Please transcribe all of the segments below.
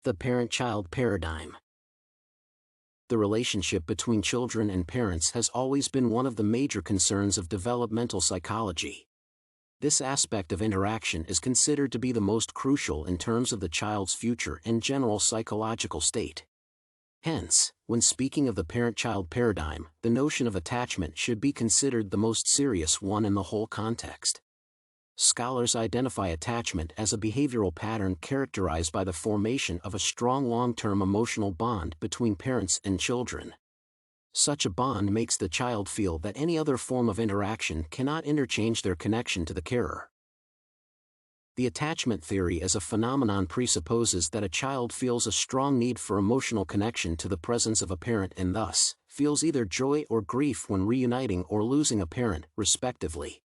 The parent-child paradigm. The relationship between children and parents has always been one of the major concerns of developmental psychology. This aspect of interaction is considered to be the most crucial in terms of the child's future and general psychological state. Hence, when speaking of the parent-child paradigm, the notion of attachment should be considered the most serious one in the whole context. Scholars identify attachment as a behavioral pattern characterized by the formation of a strong long-term emotional bond between parents and children. Such a bond makes the child feel that any other form of interaction cannot interchange their connection to the carer. The attachment theory as a phenomenon presupposes that a child feels a strong need for emotional connection to the presence of a parent and thus, feels either joy or grief when reuniting or losing a parent, respectively.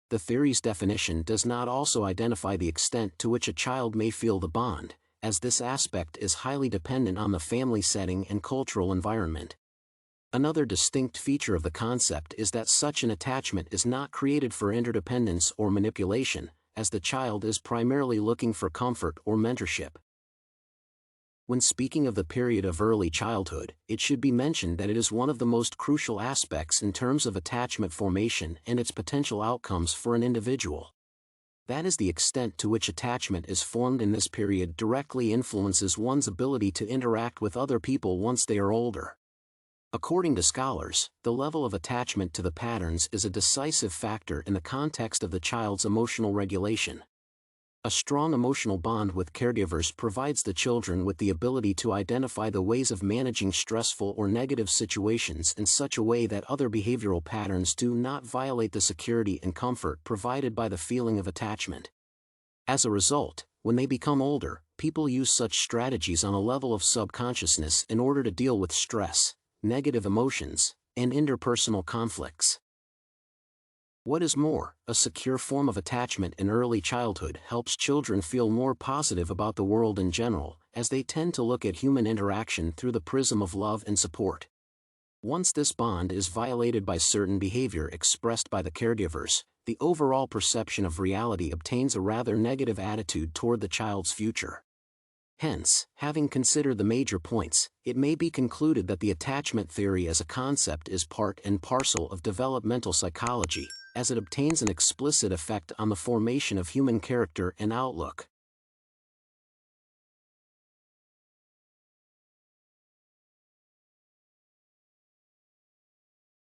The theory's definition does not also identify the extent to which a child may feel the bond, as this aspect is highly dependent on the family setting and cultural environment. Another distinct feature of the concept is that such an attachment is not created for interdependence or manipulation, as the child is primarily looking for comfort or mentorship. When speaking of the period of early childhood, it should be mentioned that it is one of the most crucial aspects in terms of attachment formation and its potential outcomes for an individual. That is, the extent to which attachment is formed in this period directly influences one's ability to interact with other people once they are older. According to scholars, the level of attachment to the patterns is a decisive factor in the context of the child's emotional regulation. A strong emotional bond with caregivers provides the children with the ability to identify the ways of managing stressful or negative situations in such a way that other behavioral patterns do not violate the security and comfort provided by the feeling of attachment. As a result, when they become older, people use such strategies on a level of subconsciousness in order to deal with stress, negative emotions, and interpersonal conflicts. What is more, a secure form of attachment in early childhood helps children feel more positive about the world in general, as they tend to look at human interaction through the prism of love and support. Once this bond is violated by certain behavior expressed by the caregivers, the overall perception of reality obtains a rather negative attitude toward the child's future. Hence, having considered the major points, it may be concluded that the attachment theory as a concept is part and parcel of developmental psychology, as it obtains an explicit effect on the formation of human character and outlook.